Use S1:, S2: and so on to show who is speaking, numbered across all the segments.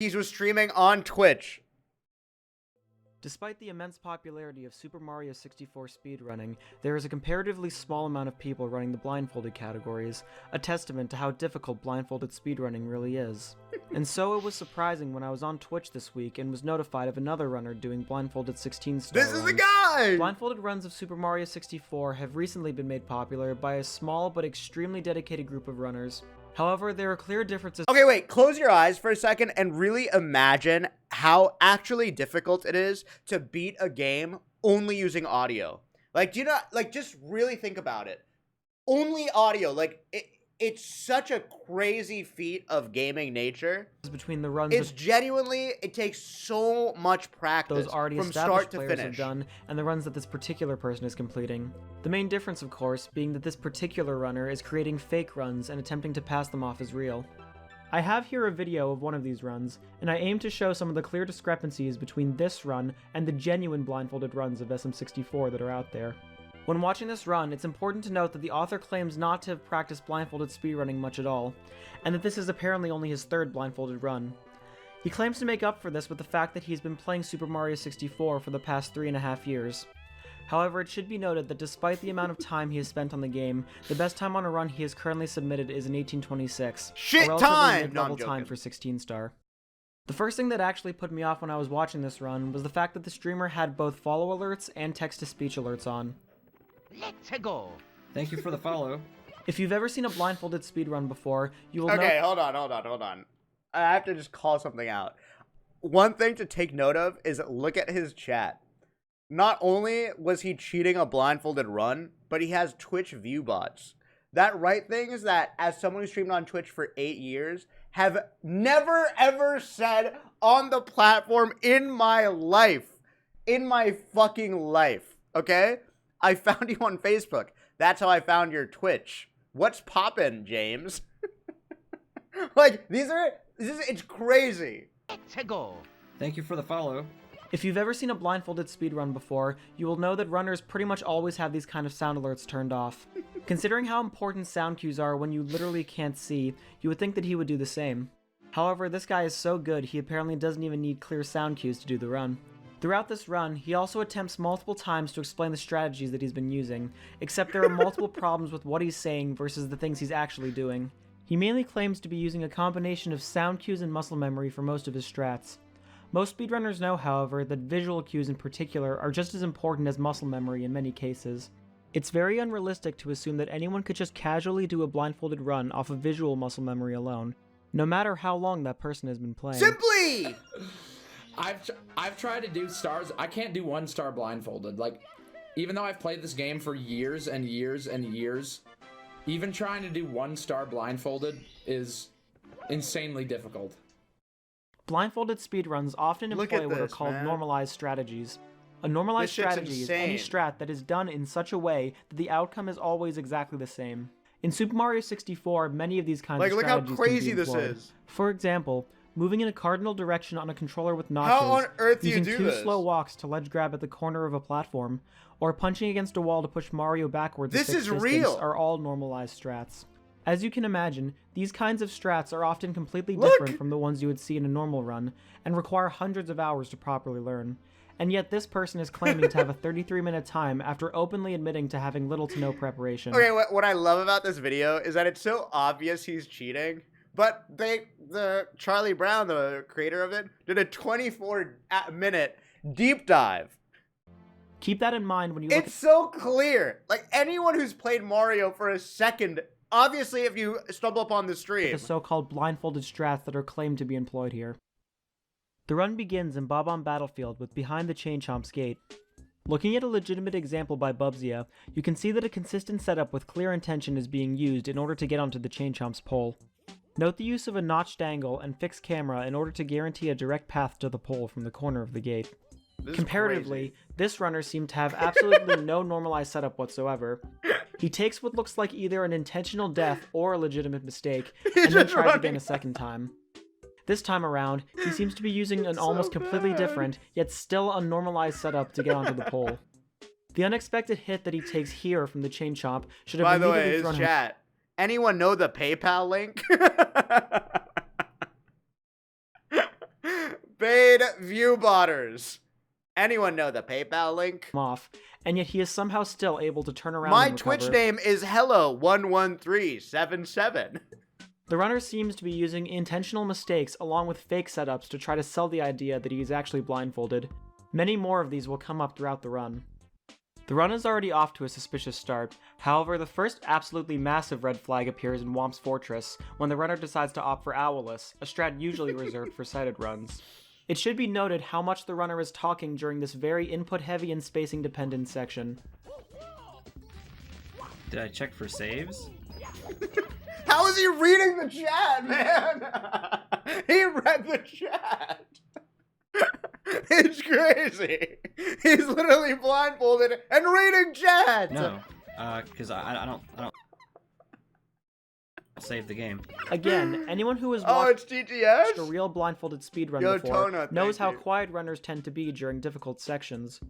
S1: He was streaming on Twitch.
S2: Despite the immense popularity of Super Mario 64 speedrunning, there is a comparatively small amount of people running the blindfolded categories, a testament to how difficult blindfolded speedrunning really is. And so it was surprising when I was on Twitch this week and was notified of another runner doing blindfolded 16-star
S1: This is the guy!
S2: Blindfolded runs of Super Mario 64 have recently been made popular by a small but extremely dedicated group of runners. However, there are clear differences.
S1: Okay, wait, close your eyes for a second and really imagine how actually difficult it is to beat a game only using audio. Like, do you not, like, just really think about it. Only audio, like, it's such a crazy feat of gaming nature.
S2: Between the runs
S1: it's genuinely, it takes so much practice
S2: those already
S1: from
S2: established
S1: start to
S2: players
S1: finish.
S2: have done, and the runs that this particular person is completing. The main difference, of course, being that this particular runner is creating fake runs and attempting to pass them off as real. I have here a video of one of these runs, and I aim to show some of the clear discrepancies between this run and the genuine blindfolded runs of SM64 that are out there. When watching this run, it's important to note that the author claims not to have practiced blindfolded speedrunning much at all, and that this is apparently only his third blindfolded run. He claims to make up for this with the fact that he's been playing Super Mario 64 for the past 3.5 years. However, it should be noted that despite the amount of time he has spent on the game, the best time on a run he has currently submitted is in 1826,
S1: Shit
S2: a relatively
S1: time!
S2: mid-level
S1: No, I'm
S2: time for 16-star. The first thing that actually put me off when I was watching this run was the fact that the streamer had both follow alerts and text-to-speech alerts on.
S3: Let's go.
S4: Thank you for the follow.
S2: If you've ever seen a blindfolded speedrun before, you will
S1: Okay,
S2: know—
S1: hold on. I have to just call something out. One thing to take note of is look at his chat. Not only was he cheating a blindfolded run, but he has Twitch view bots. That right thing is that, as someone who streamed on Twitch for 8 years, have never ever said on the platform in my life, in my fucking life, okay? I found you on Facebook. That's how I found your Twitch. What's poppin', James? Like, it's crazy.
S3: Let's go.
S4: Thank you for the follow.
S2: If you've ever seen a blindfolded speedrun before, you will know that runners pretty much always have these kind of sound alerts turned off. Considering how important sound cues are when you literally can't see, you would think that he would do the same. However, this guy is so good, he apparently doesn't even need clear sound cues to do the run. Throughout this run, he also attempts multiple times to explain the strategies that he's been using, except there are multiple problems with what he's saying versus the things he's actually doing. He mainly claims to be using a combination of sound cues and muscle memory for most of his strats. Most speedrunners know, however, that visual cues in particular are just as important as muscle memory in many cases. It's very unrealistic to assume that anyone could just casually do a blindfolded run off of visual muscle memory alone, no matter how long that person has been playing.
S1: Simply!
S5: I've tried to do stars. I can't do 1-star blindfolded. Like, even though I've played this game for years and years and years, even trying to do 1-star blindfolded is insanely difficult.
S2: Blindfolded speedruns often
S1: Look
S2: employ
S1: at
S2: what are
S1: this,
S2: called
S1: man.
S2: normalized strategies. A normalized
S1: This shit's
S2: strategy is any
S1: insane.
S2: strat that is done in such a way that the outcome is always exactly the same. In Super Mario 64, many of these kinds
S1: Like,
S2: of
S1: look how
S2: strategies
S1: crazy
S2: can be
S1: this
S2: employed.
S1: is.
S2: For example, moving in a cardinal direction on a controller with notches,
S1: How on earth do you
S2: using
S1: do
S2: two
S1: this?
S2: slow walks to ledge grab at the corner of a platform, or punching against a wall to push Mario backwards
S1: This
S2: at fixed
S1: is
S2: distance
S1: real.
S2: are all normalized strats. As you can imagine, these kinds of strats are often completely
S1: Look!
S2: different from the ones you would see in a normal run, and require hundreds of hours to properly learn. And yet this person is claiming to have a 33-minute time after openly admitting to having little to no preparation.
S1: Okay, what I love about this video is that it's so obvious he's cheating, but the Charlie Brown, the creator of it, did a 24-minute deep dive.
S2: Keep that in mind when you look
S1: It's so clear. Like, anyone who's played Mario for a second, obviously if you stumble upon the
S2: at
S1: stream.
S2: the so-called blindfolded strats that are claimed to be employed here. The run begins in Bob-omb Battlefield with Behind the Chain Chomp's Gate. Looking at a legitimate example by Bubsia, you can see that a consistent setup with clear intention is being used in order to get onto the Chain Chomp's pole. Note the use of a notched angle and fixed camera in order to guarantee a direct path to the pole from the corner of the gate.
S1: This is
S2: Comparatively,
S1: crazy.
S2: this runner seemed to have absolutely no normalized setup whatsoever. He takes what looks like either an intentional death or a legitimate mistake, and then
S1: just
S2: tries
S1: running.
S2: again a second time. This time around, he seems to be using an
S1: So
S2: almost completely
S1: bad.
S2: different, yet still unnormalized setup to get onto the pole. The unexpected hit that he takes here from the Chain Chomp should have
S1: By the
S2: immediately
S1: way, his
S2: thrown him.
S1: chat. Anyone know the PayPal link? Paid view botters. Anyone know the PayPal link?
S2: off, and yet he is somehow still able to turn around
S1: My
S2: and recover.
S1: Twitch name is Hello11377.
S2: The runner seems to be using intentional mistakes along with fake setups to try to sell the idea that he is actually blindfolded. Many more of these will come up throughout the run. The run is already off to a suspicious start. However, the first absolutely massive red flag appears in Womp's Fortress when the runner decides to opt for Owlless, a strat usually reserved for sighted runs. It should be noted how much the runner is talking during this very input-heavy and spacing-dependent section.
S4: Did I check for saves?
S1: How is he reading the chat, man? He read the chat. It's crazy. He's literally blindfolded and reading chat.
S4: No, because I don't save the game.
S2: Again, anyone who has
S1: Oh,
S2: watched
S1: it's TTS?
S2: a real blindfolded speedrun
S1: Yo,
S2: before
S1: Tona,
S2: knows
S1: thank
S2: how
S1: you.
S2: quiet runners tend to be during difficult sections.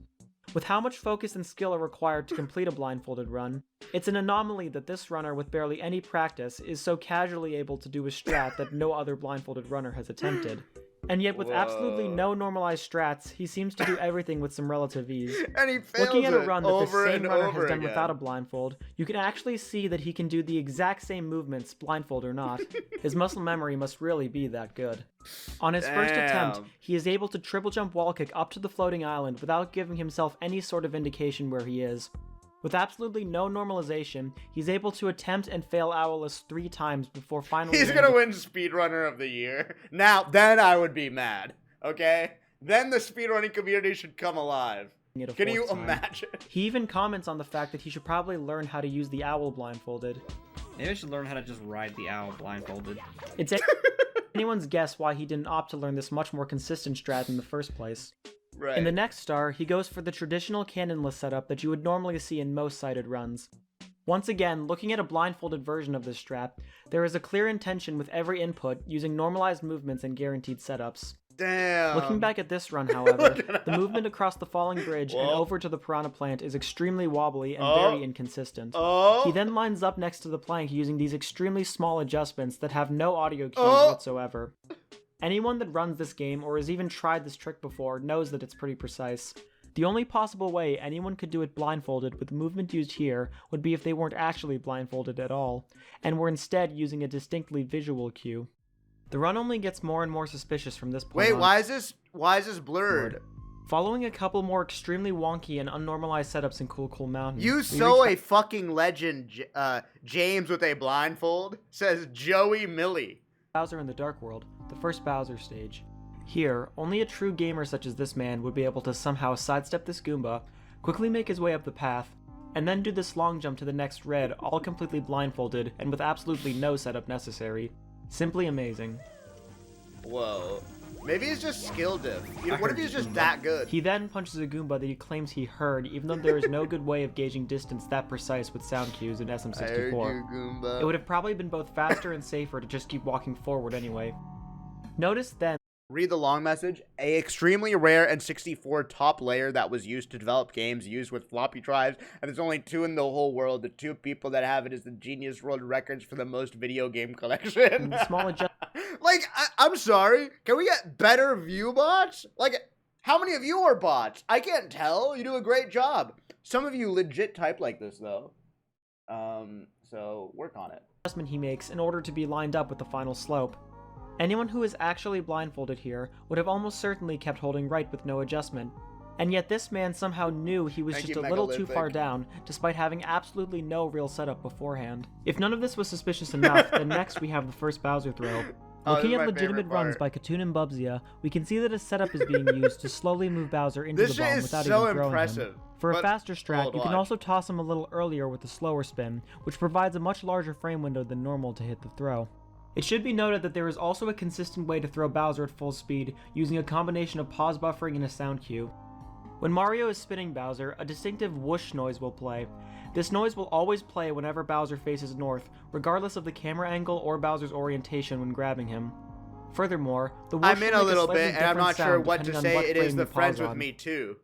S2: With how much focus and skill are required to complete a blindfolded run, it's an anomaly that this runner with barely any practice is so casually able to do a strat that no other blindfolded runner has attempted. And yet with absolutely
S1: Whoa.
S2: no normalized strats, he seems to do everything with some relative ease.
S1: And he fails
S2: Looking at a
S1: it
S2: run that this
S1: over
S2: same
S1: and
S2: runner
S1: over
S2: has done
S1: again.
S2: without a blindfold, you can actually see that he can do the exact same movements, blindfold or not. His muscle memory must really be that good. On his first attempt,
S1: Damn.
S2: he is able to triple jump wall kick up to the floating island without giving himself any sort of indication where he is. With absolutely no normalization, he's able to attempt and fail Owlless 3 times before finally
S1: He's
S2: landing
S1: gonna win Speedrunner of the Year. Now, then I would be mad. Okay? Then the speedrunning community should come alive.
S2: it a
S1: Can you
S2: 4th time.
S1: imagine?
S2: He even comments on the fact that he should probably learn how to use the owl blindfolded.
S4: Maybe I should learn how to just ride the owl blindfolded.
S2: It's anyone's guess why he didn't opt to learn this much more consistent strat in the first place.
S1: Right.
S2: In the next star, he goes for the traditional cannonless setup that you would normally see in most sighted runs. Once again, looking at a blindfolded version of this strat, there is a clear intention with every input using normalized movements and guaranteed setups.
S1: Damn.
S2: Looking back at this run, however,
S1: Look at
S2: the movement across the falling bridge and
S1: Whoa.
S2: over to the piranha plant is extremely wobbly and
S1: Oh.
S2: very inconsistent.
S1: Oh.
S2: He then lines up next to the plank using these extremely small adjustments that have no audio cues
S1: Oh.
S2: whatsoever. Anyone that runs this game or has even tried this trick before knows that it's pretty precise. The only possible way anyone could do it blindfolded with the movement used here would be if they weren't actually blindfolded at all, and were instead using a distinctly visual cue. The run only gets more and more suspicious from this point
S1: Wait,
S2: on.
S1: why is this blurred?
S2: Following a couple more extremely wonky and unnormalized setups in Cool Mountain,
S1: You
S2: we
S1: so
S2: reach
S1: a fucking legend, James with a blindfold, says Joey Millie.
S2: Bowser in the Dark World, the first Bowser stage. Here, only a true gamer such as this man would be able to somehow sidestep this Goomba, quickly make his way up the path, and then do this long jump to the next red, all completely blindfolded and with absolutely no setup necessary. Simply amazing.
S1: Whoa. Maybe he's just skill diff.
S4: I
S1: What if
S4: heard
S1: he's
S4: you,
S1: just
S4: Goomba.
S1: that good?
S2: He then punches a Goomba that he claims he heard, even though there is no good way of gauging distance that precise with sound cues in
S1: I heard
S2: SM64.
S1: you, Goomba.
S2: It would have probably been both faster and safer to just keep walking forward anyway. Notice then
S1: Read the long message. A extremely rare N64 top layer that was used to develop games used with floppy drives, and there's only 2 in the whole world. The 2 people that have it is the Genius World Records for the most video game collection.
S2: the small adjustment
S1: Like, I'm sorry. Can we get better view bots? Like, how many of you are bots? I can't tell. You do a great job. Some of you legit type like this, though. So work on it.
S2: he makes in order to be lined up with the final slope. Anyone who is actually blindfolded here would have almost certainly kept holding right with no adjustment. And yet this man somehow knew he was
S1: Thank
S2: just
S1: you,
S2: a little too
S1: Megalithic.
S2: far down, despite having absolutely no real setup beforehand. If none of this was suspicious enough, then next we have the first Bowser throw.
S1: Oh, this
S2: Looking
S1: is
S2: at
S1: my
S2: legitimate
S1: favorite
S2: runs
S1: part.
S2: by Katoon and Bubsia, we can see that a setup is being used to slowly move Bowser into
S1: This
S2: the
S1: shit
S2: bomb
S1: is
S2: without
S1: so
S2: even throwing
S1: impressive.
S2: him. For a
S1: But-
S2: faster strat,
S1: hold
S2: you can
S1: on.
S2: also toss him a little earlier with a slower spin, which provides a much larger frame window than normal to hit the throw. It should be noted that there is also a consistent way to throw Bowser at full speed using a combination of pause buffering and a sound cue. When Mario is spinning Bowser, a distinctive whoosh noise will play. This noise will always play whenever Bowser faces north, regardless of the camera angle or Bowser's orientation when grabbing him. Furthermore, the whoosh
S1: I'm in
S2: will
S1: a
S2: make
S1: little
S2: slightly
S1: bit, and I'm
S2: different
S1: not sure
S2: sound
S1: what to
S2: depending
S1: say.
S2: on
S1: It
S2: frame
S1: is
S2: you
S1: the
S2: pause
S1: Friends with
S2: on.
S1: Me too.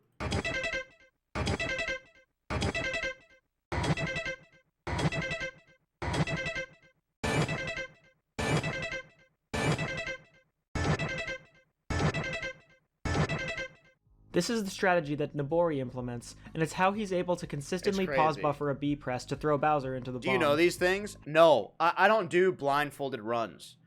S2: This is the strategy that Nobori implements, and it's how he's able to consistently pause
S1: crazy.
S2: buffer a B press to throw Bowser into the bomb.
S1: Do you know these things? No, I don't do blindfolded runs.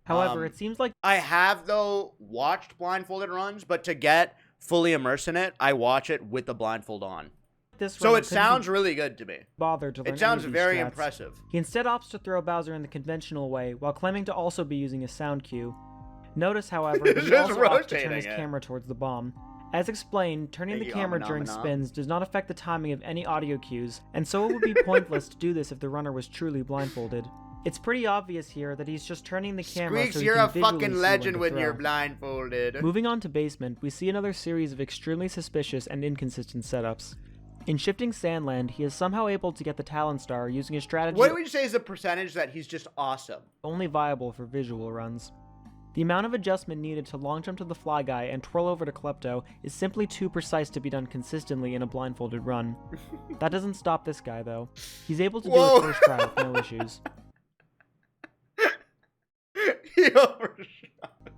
S2: However, it seems like
S1: I have, though, watched blindfolded runs, but to get fully immersed in it, I watch it with the blindfold on.
S2: this
S1: So
S2: runner
S1: it
S2: couldn't
S1: sounds
S2: be
S1: really good to me.
S2: bothered to learn
S1: It sounds
S2: any of these
S1: very
S2: strats.
S1: impressive.
S2: He instead opts to throw Bowser in the conventional way, while claiming to also be using a sound cue. Notice, however, that he
S1: Just
S2: also opts to turn
S1: rotating
S2: his
S1: it.
S2: camera towards the bomb. As explained, turning
S1: Thank
S2: the
S1: you,
S2: camera
S1: Amina,
S2: during
S1: Amina.
S2: spins does not affect the timing of any audio cues, and so it would be pointless to do this if the runner was truly blindfolded. It's pretty obvious here that he's just turning the camera
S1: Squeex,
S2: so he
S1: you're
S2: can
S1: a
S2: visually
S1: fucking
S2: see
S1: legend
S2: when
S1: when
S2: to
S1: you're
S2: throw.
S1: blindfolded.
S2: Moving on to basement, we see another series of extremely suspicious and inconsistent setups. In shifting Sandland, he is somehow able to get the Talon Star using a strategy
S1: What would you say is the percentage that he's just awesome?
S2: only viable for visual runs. The amount of adjustment needed to long jump to the Fly Guy and twirl over to Klepto is simply too precise to be done consistently in a blindfolded run. That doesn't stop this guy though. He's able to do
S1: Whoa.
S2: it first try with no issues.
S1: He overshot.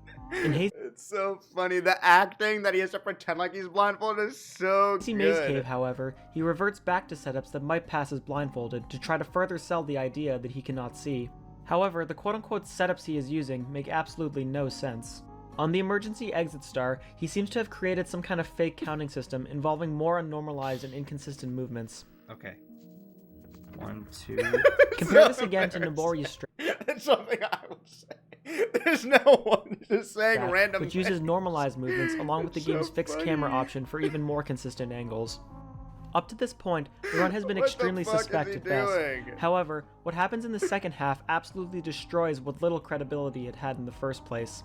S2: In Hazy
S1: It's so funny. The acting that he has to pretend like he's blindfolded is so
S2: Maze
S1: good.
S2: Cave, however, he reverts back to setups that might pass as blindfolded to try to further sell the idea that he cannot see. However, the quote-unquote setups he is using make absolutely no sense. On the emergency exit star, he seems to have created some kind of fake counting system involving more unnormalized and inconsistent movements.
S4: Okay. 1, 2.
S2: Compare
S1: So
S2: this again to
S1: embarrassing.
S2: Nobori's
S1: It's something I would say. There's no one just saying
S2: strat,
S1: random
S2: which uses
S1: things.
S2: normalized movements along with the
S1: It's so
S2: game's fixed
S1: funny.
S2: camera option for even more consistent angles. Up to this point, the run has been
S1: What the
S2: extremely
S1: fuck is
S2: suspect
S1: he
S2: at best.
S1: doing?
S2: However, what happens in the second half absolutely destroys what little credibility it had in the first place.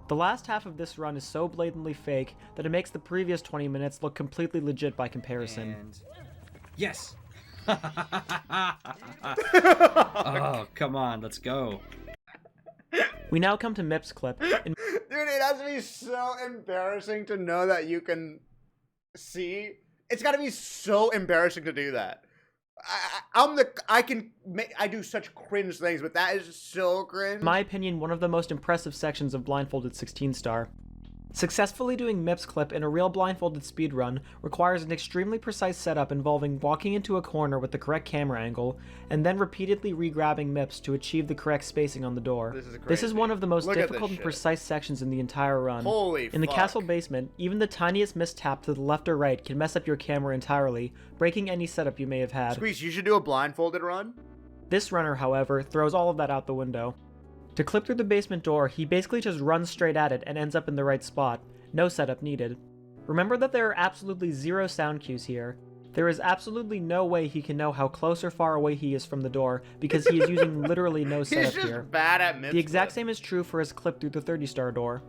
S2: The last half of this run is so blatantly fake that it makes the previous 20 minutes look completely legit by comparison.
S4: And yes. Oh, come on, let's go.
S2: We now come to Mip's clip, in
S1: Dude, it has to be so embarrassing to know that you can see. It's got to be so embarrassing to do that. I do such cringe things, but that is so cringe.
S2: my opinion, one of the most impressive sections of Blindfolded 16 Star. Successfully doing Mip's clip in a real blindfolded speedrun requires an extremely precise setup involving walking into a corner with the correct camera angle, and then repeatedly re-grabbing Mips to achieve the correct spacing on the door.
S1: This is
S2: This is
S1: crazy.
S2: one of the most
S1: Look at this
S2: difficult and
S1: shit.
S2: precise sections in the entire run.
S1: Holy
S2: In the
S1: fuck.
S2: castle basement, even the tiniest mistap to the left or right can mess up your camera entirely, breaking any setup you may have had.
S1: Squeeze, you should do a blindfolded run.
S2: This runner, however, throws all of that out the window. To clip through the basement door, he basically just runs straight at it and ends up in the right spot. No setup needed. Remember that there are absolutely zero sound cues here. There is absolutely no way he can know how close or far away he is from the door because he is using literally no
S1: He's
S2: setup
S1: just
S2: here.
S1: bad at mid.
S2: The exact same is true for his clip through the 30-star door.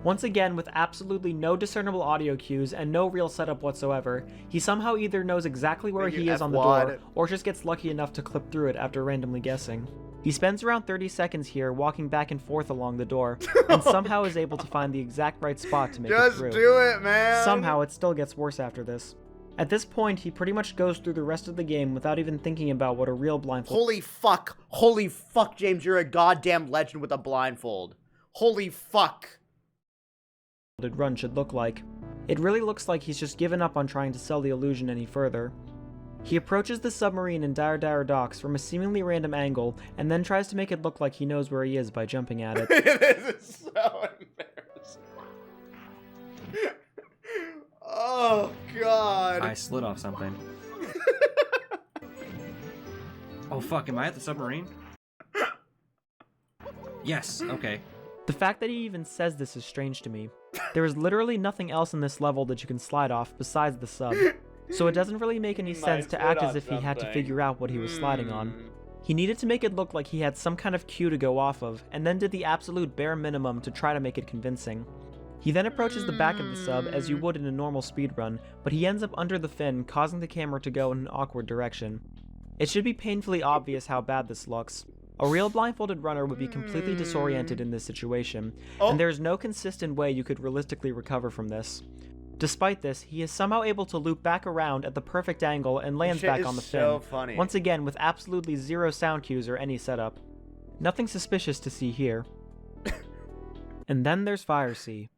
S2: Once again, with absolutely no discernible audio cues and no real setup whatsoever, he somehow either knows exactly where
S1: Thank you,
S2: he is on the
S1: F-Wad.
S2: door, or just gets lucky enough to clip through it after randomly guessing. He spends around 30 seconds here walking back and forth along the door, and somehow is able to find the exact right spot to make it
S1: Just
S2: through.
S1: do it, man.
S2: Somehow it still gets worse after this. At this point, he pretty much goes through the rest of the game without even thinking about what a real blindfold
S1: Holy fuck, James, you're a goddamn legend with a blindfold. Holy fuck.
S2: run should look like. It really looks like he's just given up on trying to sell the illusion any further. He approaches the submarine in Dire Dire Docks from a seemingly random angle, and then tries to make it look like he knows where he is by jumping at it.
S1: This is so embarrassing. Oh, God.
S4: I slid off something. Oh fuck, am I at the submarine? Yes, okay.
S2: The fact that he even says this is strange to me. There is literally nothing else in this level that you can slide off besides the sub, so it doesn't really make any sense to act as if he had to figure out what he was sliding on. He needed to make it look like he had some kind of cue to go off of, and then did the absolute bare minimum to try to make it convincing. He then approaches the back of the sub as you would in a normal speedrun, but he ends up under the fin, causing the camera to go in an awkward direction. It should be painfully obvious how bad this looks. A real blindfolded runner would be completely disoriented in this situation, and there is no consistent way you could realistically recover from this. Despite this, he is somehow able to loop back around at the perfect angle and lands
S1: Shit
S2: back
S1: is
S2: on the
S1: so
S2: fin,
S1: funny.
S2: once again with absolutely zero sound cues or any setup. Nothing suspicious to see here. And then there's Fire Sea.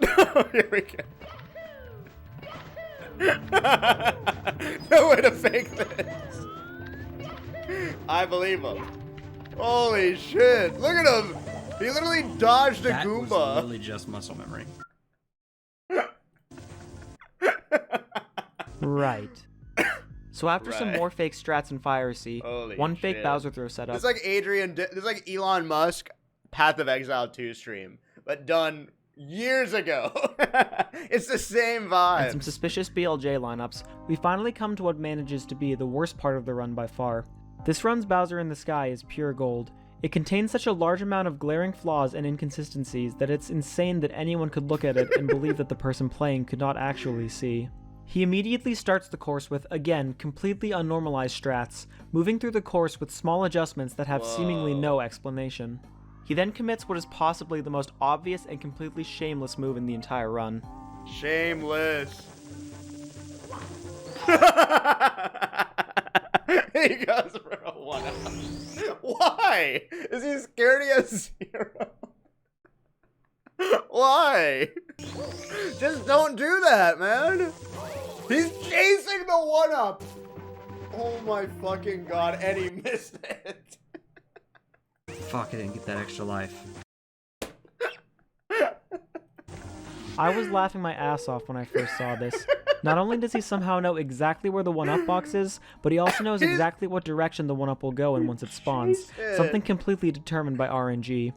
S1: Here we go. No way to fake this. I believe him. Holy shit. Look at him. He literally dodged a
S4: That
S1: Goomba.
S4: was literally just muscle memory.
S2: Right. So after some
S1: Right.
S2: more fake strats and piracy,
S1: Holy
S2: one fake
S1: shit.
S2: Bowser throw setup,
S1: It's like it's like Elon Musk Path of Exile 2 stream, but done years ago. It's the same vibe.
S2: and some suspicious BLJ lineups, we finally come to what manages to be the worst part of the run by far. This run's Bowser in the Sky is pure gold. It contains such a large amount of glaring flaws and inconsistencies that it's insane that anyone could look at it and believe that the person playing could not actually see. He immediately starts the course with, again, completely unnormalized strats, moving through the course with small adjustments that have seemingly no explanation. He then commits what is possibly the most obvious and completely shameless move in the entire run.
S1: Shameless. He goes for a 1-up. Why? Is he scared he has 0? Why? Just don't do that, man. He's chasing the 1-up. Oh my fucking god, and he missed it.
S4: Fuck, I didn't get that extra life.
S2: I was laughing my ass off when I first saw this. Not only does he somehow know exactly where the 1-up box is, but he also knows exactly what direction the 1-up will go in once it spawns, something completely determined by RNG.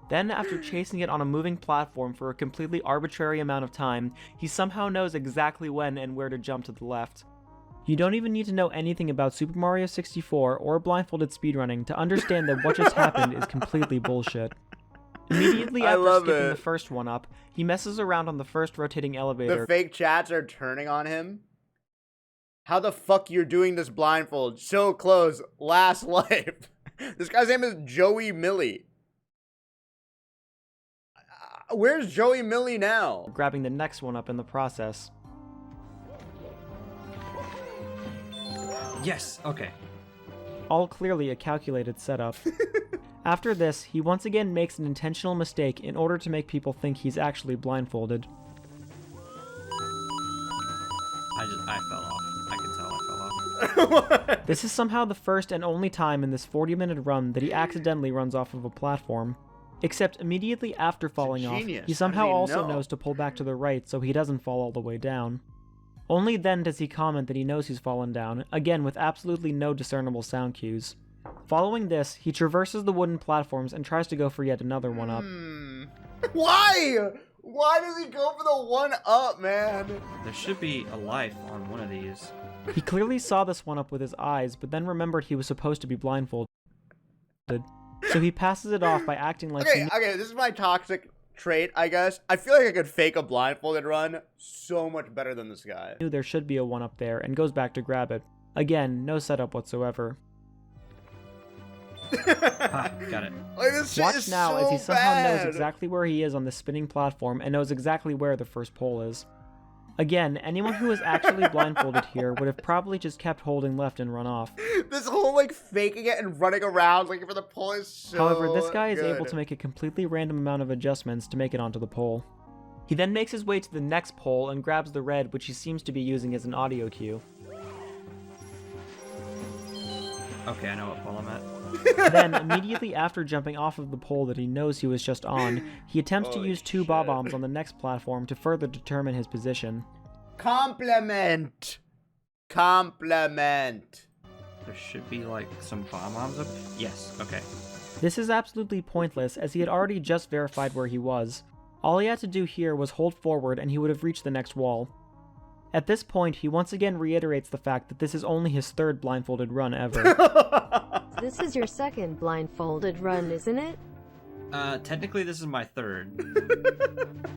S2: Then, after chasing it on a moving platform for a completely arbitrary amount of time, he somehow knows exactly when and where to jump to the left. You don't even need to know anything about Super Mario 64 or blindfolded speedrunning to understand that what just happened is completely bullshit. Immediately
S1: I
S2: after
S1: love
S2: skipping
S1: it.
S2: the first 1-up, he messes around on the first rotating elevator.
S1: The fake chats are turning on him. How the fuck you're doing this blindfold? So close. Last life. This guy's name is Joey Millie. Where's Joey Millie now?
S2: Grabbing the next 1-up in the process.
S4: Yes, okay.
S2: All clearly a calculated setup. After this, he once again makes an intentional mistake in order to make people think he's actually blindfolded.
S4: I fell off. I can tell I fell off.
S2: This is somehow the first and only time in this 40-minute run that he accidentally runs off of a platform. Except immediately after falling off,
S1: genius.
S2: he
S1: How
S2: somehow
S1: did he
S2: also
S1: know?
S2: knows to pull back to the right so he doesn't fall all the way down. Only then does he comment that he knows he's fallen down, again with absolutely no discernible sound cues. Following this, he traverses the wooden platforms and tries to go for yet another 1-up.
S1: Why? Why does he go for the 1-up, man?
S4: There should be a life on one of these.
S2: He clearly saw this 1-up with his eyes, but then remembered he was supposed to be blindfolded. So he passes it off by acting like he
S1: Okay, this is my toxic trait, I guess. I feel like I could fake a blindfolded run so much better than this guy.
S2: knew there should be a 1-up there and goes back to grab it. Again, no setup whatsoever.
S4: Ah, got it.
S1: Like, this shit
S2: Watch
S1: is
S2: now
S1: so
S2: as he somehow knows
S1: bad.
S2: exactly where he is on the spinning platform and knows exactly where the first pole is. Again, anyone who is actually blindfolded here would have probably just kept holding left and run off.
S1: This whole like faking it and running around looking for the pole is so
S2: However, this guy is able
S1: good.
S2: to make a completely random amount of adjustments to make it onto the pole. He then makes his way to the next pole and grabs the red, which he seems to be using as an audio cue.
S4: Okay, I know what pole I'm at.
S2: Then, immediately after jumping off of the pole that he knows he was just on, he attempts to
S1: Holy
S2: use 2
S1: shit.
S2: bob-ombs on the next platform to further determine his position.
S1: Compliment. Compliment.
S4: There should be like some bomb-bombs up. Yes, okay.
S2: This is absolutely pointless, as he had already just verified where he was. All he had to do here was hold forward and he would have reached the next wall. At this point, he once again reiterates the fact that this is only his 3rd blindfolded run ever.
S6: This is your second blindfolded run, isn't it?
S4: Technically this is my 3rd.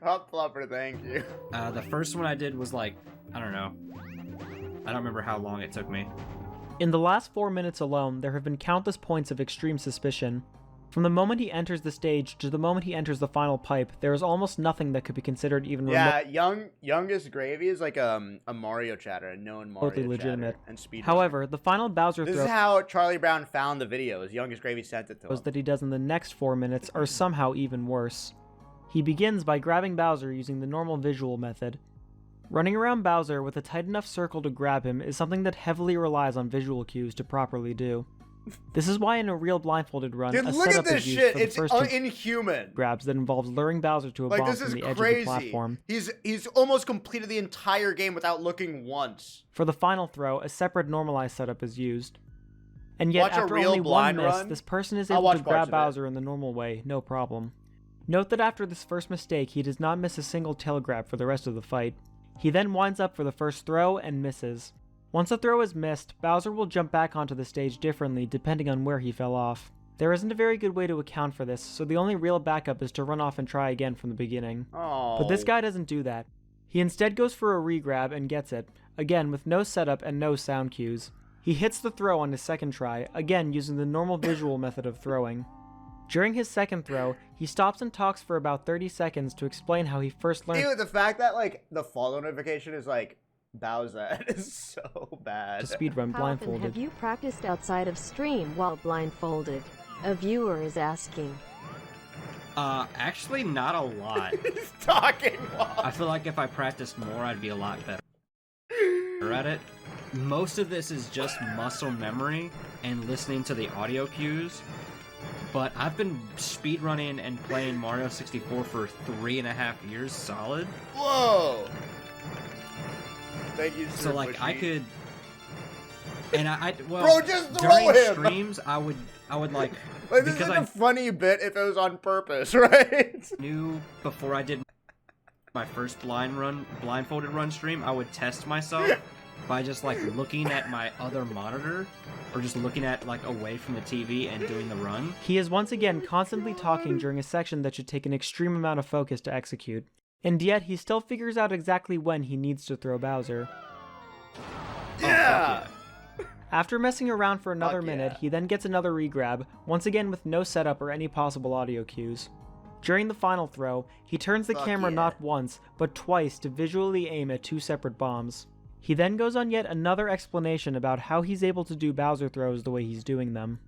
S1: Hot flopper, thank you.
S4: The first one I did was like, I don't know. I don't remember how long it took me.
S2: In the last 4 minutes alone, there have been countless points of extreme suspicion. From the moment he enters the stage to the moment he enters the final pipe, there is almost nothing that could be considered even
S1: Yeah, youngest gravy is like a Mario chatter, a known Mario
S2: remotely legitimate.
S1: chatter, and speed.
S2: However, the final Bowser
S1: This
S2: throw
S1: is how Charlie Brown found the video. His youngest gravy sent it to him.
S2: that he does in the next 4 minutes are somehow even worse. He begins by grabbing Bowser using the normal visual method. Running around Bowser with a tight enough circle to grab him is something that heavily relies on visual cues to properly do. This is why in a real blindfolded run,
S1: Dude,
S2: a
S1: look at
S2: setup
S1: this
S2: is used
S1: shit.
S2: for the
S1: It's
S2: first two
S1: inhuman.
S2: grabs that involves luring Bowser to a
S1: Like,
S2: bomb
S1: this
S2: from
S1: is
S2: the edge of
S1: crazy.
S2: the platform.
S1: He's almost completed the entire game without looking once.
S2: For the final throw, a separate normalized setup is used. And yet,
S1: Watch a
S2: after
S1: real
S2: only one
S1: blind
S2: miss,
S1: run?
S2: this person is
S1: I'll
S2: able
S1: watch
S2: to
S1: parts
S2: grab
S1: of it.
S2: Bowser in the normal way, no problem. Note that after this first mistake, he does not miss a single tail grab for the rest of the fight. He then winds up for the first throw and misses. Once a throw is missed, Bowser will jump back onto the stage differently depending on where he fell off. There isn't a very good way to account for this, so the only real backup is to run off and try again from the beginning.
S1: Oh.
S2: But this guy doesn't do that. He instead goes for a regrab and gets it, again with no setup and no sound cues. He hits the throw on his second try, again using the normal visual method of throwing. During his second throw, he stops and talks for about 30 seconds to explain how he first learned
S1: Ew, the fact that, like, the follow notification is, like, Bowser is so bad.
S2: to speedrun
S6: How often have
S2: blindfolded.
S6: you practiced outside of stream while blindfolded? A viewer is asking.
S4: Actually not a lot.
S1: He's talking
S4: I feel like if I practiced more, I'd be a lot better at it. Most of this is just muscle memory and listening to the audio cues. But I've been speedrunning and playing Mario 64 for 3.5 years solid.
S1: Whoa! Thank you, Sir
S4: So like I
S1: Bushy.
S4: could, and well,
S1: Bro, just throw
S4: during
S1: him!
S4: streams I would like
S1: Like, this is
S4: because
S1: like
S4: I
S1: a funny bit if it was on purpose, right?
S4: knew before I did my first blindfolded run stream, I would test myself by just like looking at my other monitor or just looking at like away from the TV and doing the run.
S2: He is once again constantly talking during a section that should take an extreme amount of focus to execute. And yet, he still figures out exactly when he needs to throw Bowser.
S1: Yeah!
S2: After messing around for another
S1: Fuck
S2: minute,
S1: yeah.
S2: he then gets another regrab, once again with no setup or any possible audio cues. During the final throw, he turns the
S1: Fuck
S2: camera
S1: yeah.
S2: not once, but twice to visually aim at two separate bombs. He then goes on yet another explanation about how he's able to do Bowser throws the way he's doing them.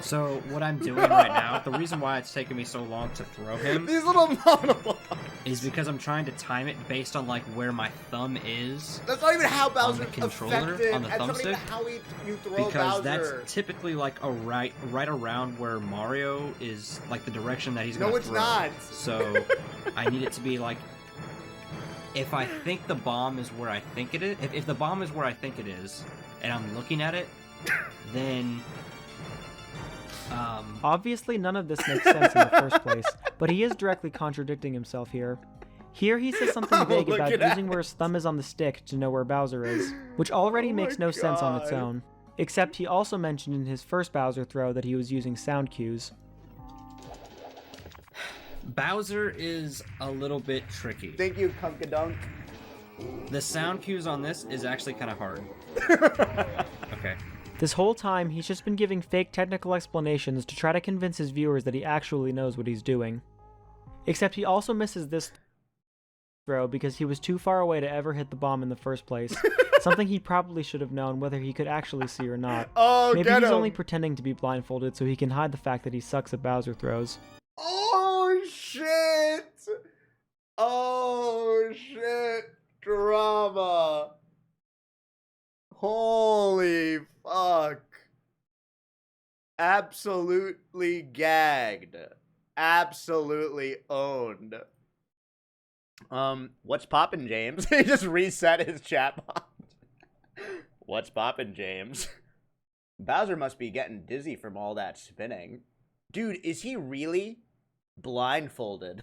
S4: So what I'm doing right now, the reason why it's taking me so long to throw him
S1: These little monologues.
S4: is because I'm trying to time it based on like where my thumb is.
S1: That's not even how Bowser
S4: controller,
S1: affected.
S4: on the
S1: That's not even
S4: thumbstick.
S1: how you throw
S4: Because
S1: Bowser.
S4: that's typically like a right around where Mario is, like the direction that he's gonna
S1: No, it's
S4: throw.
S1: not.
S4: So I need it to be like, if I think the bomb is where I think it is, if the bomb is where I think it is, and I'm looking at it, then
S2: Obviously, none of this makes sense in the first place, but he is directly contradicting himself here. Here he says something
S1: I'm
S2: vague about
S1: looking at
S2: using where his thumb is on the stick to know where Bowser is, which already
S1: Oh
S2: makes
S1: my
S2: no sense on its
S1: God.
S2: own. Except he also mentioned in his first Bowser throw that he was using sound cues.
S4: Bowser is a little bit tricky.
S1: Thank you, Kunkadunk.
S4: The sound cues on this is actually kind of hard. Okay.
S2: This whole time, he's just been giving fake technical explanations to try to convince his viewers that he actually knows what he's doing. Except he also misses this throw because he was too far away to ever hit the bomb in the first place, something he probably should have known whether he could actually see or not.
S1: Oh,
S2: Maybe
S1: get
S2: he's
S1: him.
S2: only pretending to be blindfolded so he can hide the fact that he sucks at Bowser throws.
S1: Oh, shit. Oh, shit. Drama. Holy fuck. Absolutely gagged. Absolutely owned. What's poppin', James? He just reset his chat box. What's poppin', James? Bowser must be getting dizzy from all that spinning. Dude, is he really blindfolded?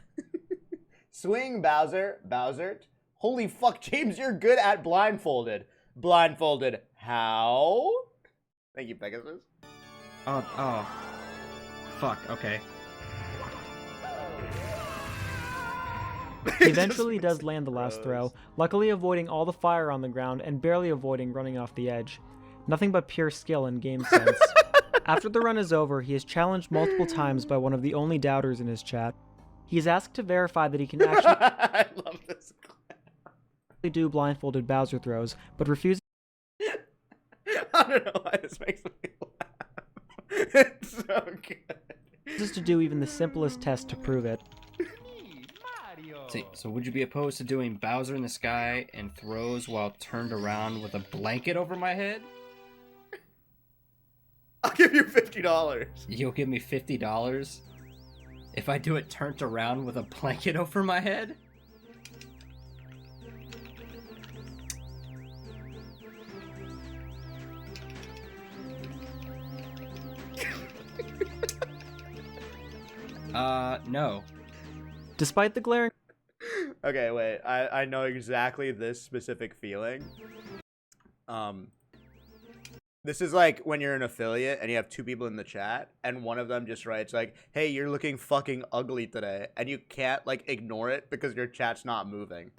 S1: Swing, Bowser. Bowser. Holy fuck, James, you're good at blindfolded. Blindfolded. How? Thank you, Pegasus.
S4: Oh. Fuck, okay.
S2: He eventually does land the last throw, luckily avoiding all the fire on the ground and barely avoiding running off the edge. Nothing but pure skill and game sense. After the run is over, he is challenged multiple times by one of the only doubters in his chat. He is asked to verify that he can actually
S1: I love this clip.
S2: do blindfolded Bowser throws, but refuses
S1: I don't know why this makes me laugh. It's so good.
S2: to do even the simplest test to prove it.
S4: So would you be opposed to doing Bowser in the sky and throws while turned around with a blanket over my head?
S1: I'll give you $50.
S4: You'll give me $50 if I do it turned around with a blanket over my head? No.
S2: Despite the glaring
S1: Okay, wait. I know exactly this specific feeling. This is like when you're an affiliate and you have two people in the chat and one of them just writes like, "Hey, you're looking fucking ugly today," and you can't like ignore it because your chat's not moving.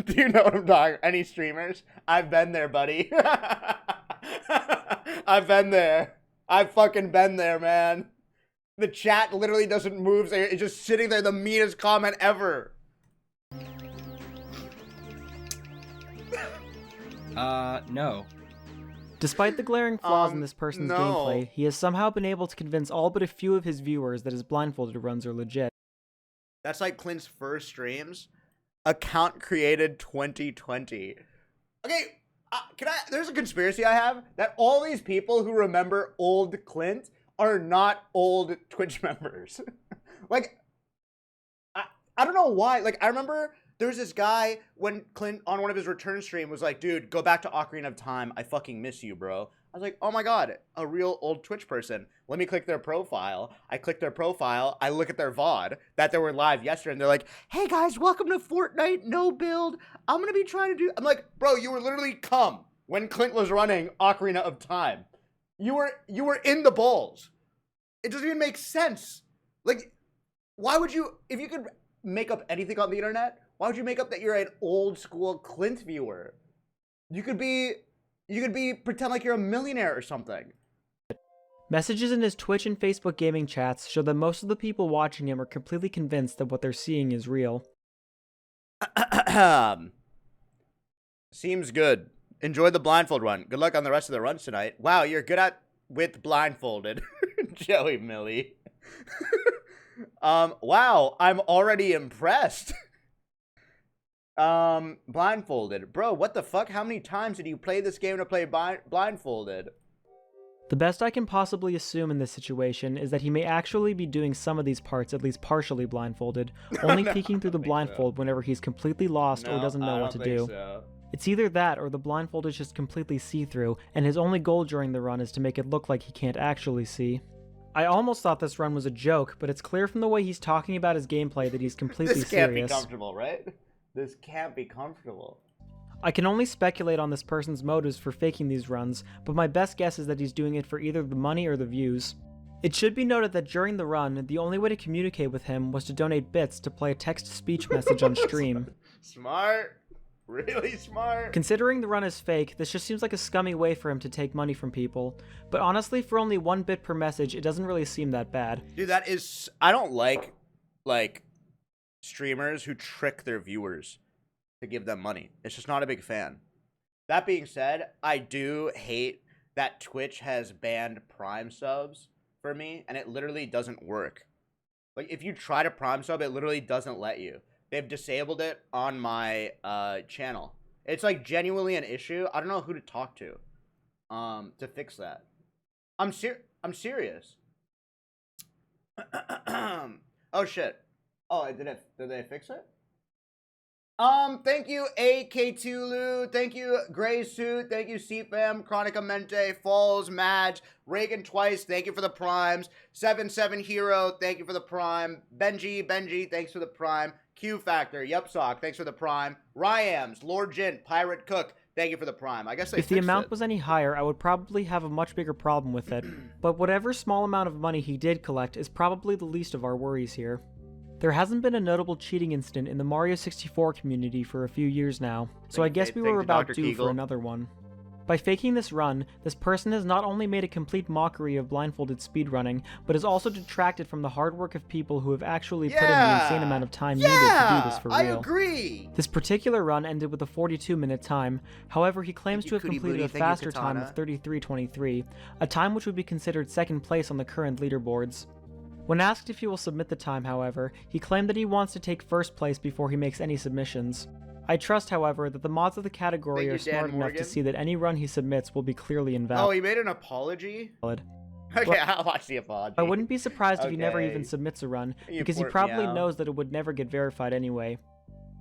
S1: Do you know what I'm talking? Any streamers? I've been there, buddy. I've been there. I've fucking been there, man. The chat literally doesn't move. It's just sitting there, the meanest comment ever.
S4: No.
S2: Despite the glaring flaws in this person's
S1: no.
S2: gameplay, he has somehow been able to convince all but a few of his viewers that his Blindfolded runs are legit.
S1: That's like Clint's first streams. Account created 2020. Okay, there's a conspiracy I have that all these people who remember old Clint are not old Twitch members. Like, I don't know why. Like, I remember there's this guy when Clint on one of his return stream was like, dude, go back to Ocarina of Time. I fucking miss you, bro. I was like, oh my God, a real old Twitch person. Let me click their profile. I click their profile. I look at their VOD that they were live yesterday and they're like, hey guys, welcome to Fortnite, no build. I'm going to be trying to do, I'm like, bro, you were literally cum when Clint was running Ocarina of Time. You were in the balls. It doesn't even make sense. Like, why would you, if you could make up anything on the internet, why would you make up that you're an old school Clint viewer? You could be pretend like you're a millionaire or something.
S2: Messages in his Twitch and Facebook gaming chats show that most of the people watching him are completely convinced that what they're seeing is real.
S1: Seems good. Enjoy the blindfold run. Good luck on the rest of the runs tonight. Wow, you're good with blindfolded. Joey Millie. Wow, I'm already impressed. Blindfolded. Bro, what the fuck? How many times did you play this game to play blindfolded?
S2: The best I can possibly assume in this situation is that he may actually be doing some of these parts at least partially blindfolded, only peeking through the blindfold whenever he's completely lost or doesn't know what to do.
S1: So.
S2: It's either that or the blindfold is just completely see-through, and his only goal during the run is to make it look like he can't actually see. I almost thought this run was a joke, but it's clear from the way he's talking about his gameplay that he's completely
S1: This can't
S2: serious.
S1: be comfortable, right? This can't be comfortable.
S2: I can only speculate on this person's motives for faking these runs, but my best guess is that he's doing it for either the money or the views. It should be noted that during the run, the only way to communicate with him was to donate bits to play a text-to-speech message on stream.
S1: Smart. Really smart.
S2: Considering the run is fake, this just seems like a scummy way for him to take money from people. But honestly, for only 1 bit per message, it doesn't really seem that bad.
S1: Dude, that is... I don't like streamers who trick their viewers to give them money. It's just not a big fan. That being said, I do hate that Twitch has banned Prime subs for me, and it literally doesn't work. Like, if you try to Prime sub, it literally doesn't let you. They've disabled it on my channel. It's like genuinely an issue. I don't know who to talk to fix that. I'm serious. Oh shit. Oh, did they fix it? Thank you, AK2Lu. Thank you, Gray Suit. Thank you, CFAM, Chronica Mente, Falls, Madge, Reagan Twice. Thank you for the primes. 77 Hero. Thank you for the prime. Benji, thanks for the prime. Q Factor, Yupsock, thanks for the prime. Ryams, Lord Jint, Pirate Cook, thank you for the prime. I guess they
S2: If the
S1: fixed
S2: amount
S1: it.
S2: was any higher, I would probably have a much bigger problem with it. But whatever small amount of money he did collect is probably the least of our worries here. There hasn't been a notable cheating incident in the Mario 64 community for a few years now, so I guess we were about due for another one. By faking this run, this person has not only made a complete mockery of blindfolded speedrunning, but has also detracted from the hard work of people who have actually put in the insane amount of time needed to do this for real.
S1: I agree!
S2: This particular run ended with a 42-minute time, however he claims to have completed a faster time of 33:23, a time which would be considered second place on the current leaderboards. When asked if he will submit the time, however, he claimed that he wants to take first place before he makes any submissions. I trust, however, that the mods of the category are smart enough to see that any run he submits will be clearly invalid.
S1: Oh, he made an apology? Okay, I'll watch the apology.
S2: I wouldn't be surprised if he never even submits a run, because he probably knows that it would never get verified anyway.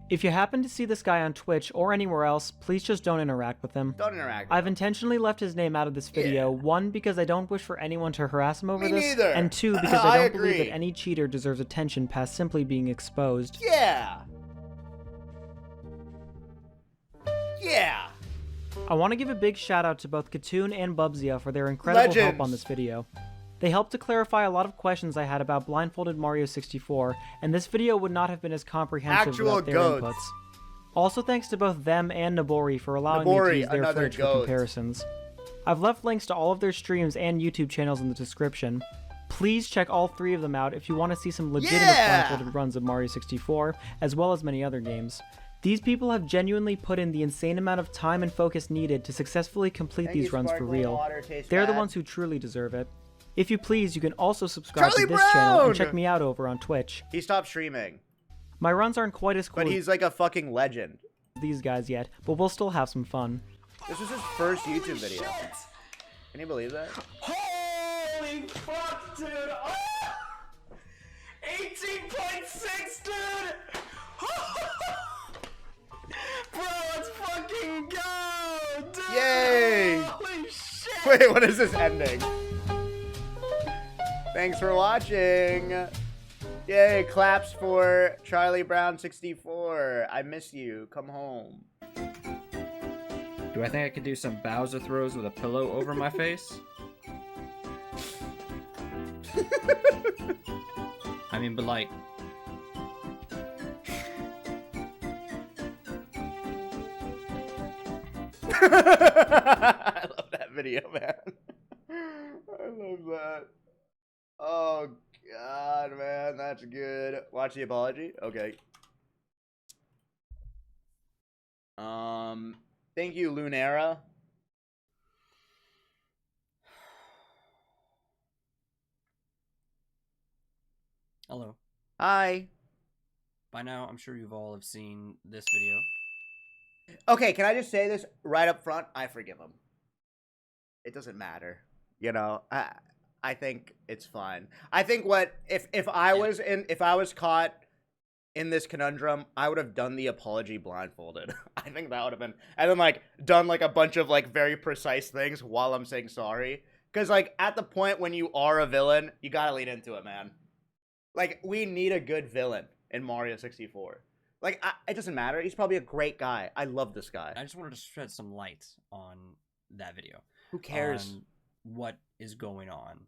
S2: If you happen to see this guy on Twitch or anywhere else, please just don't interact with him.
S1: Don't interact with
S2: I've intentionally left his name out of this video, one, because I don't wish for anyone to harass him over this, and two, because I don't believe that any cheater deserves attention past simply being exposed.
S1: Yeah! Yeah!
S2: I want to give a big shout out to both Katoon and Bubzia for their incredible help on this video. They helped to clarify a lot of questions I had about Blindfolded Mario 64, and this video would not have been as comprehensive without their inputs. Also thanks to both them and Nabori for allowing me to use their footage for comparisons. I've left links to all of their streams and YouTube channels in the description. Please check all three of them out if you want to see some legitimate blindfolded runs of Mario 64, as well as many other games. These people have genuinely put in the insane amount of time and focus needed to successfully complete these runs for real. They're the ones who truly deserve it. If you please, you can also subscribe to this channel and check me out over on Twitch.
S1: He stopped streaming.
S2: My runs aren't quite as cool
S1: but he's like a fucking legend.
S2: These guys yet, but we'll still have some fun.
S1: This was his first YouTube video. Can you believe that?
S7: Holy fuck, dude! Oh! 18.6, dude! Bro, let's fucking go, dude!
S1: Yay!
S7: Holy shit!
S1: Wait, what is this ending? Thanks for watching. Yay, claps for Charlie Brown 64. I miss you. Come home.
S4: Do I think I could do some Bowser throws with a pillow over my face? I mean, but like...
S1: I love that video, man. I love that. Oh, God, man. That's good. Watch the apology? Okay. Thank you, Lunera.
S4: Hello.
S1: Hi.
S4: By now, I'm sure you've all have seen this video.
S1: Okay, can I just say this right up front? I forgive him. It doesn't matter. You know, I think it's fine. I think if I was caught in this conundrum, I would have done the apology blindfolded. I think that would have been, and then like done like a bunch of like very precise things while I'm saying sorry. Because like at the point when you are a villain, you gotta lean into it, man. Like we need a good villain in Mario 64. Like it doesn't matter. He's probably a great guy. I love this guy.
S4: I just wanted to shed some light on that video.
S1: Who cares?
S4: On what is going on.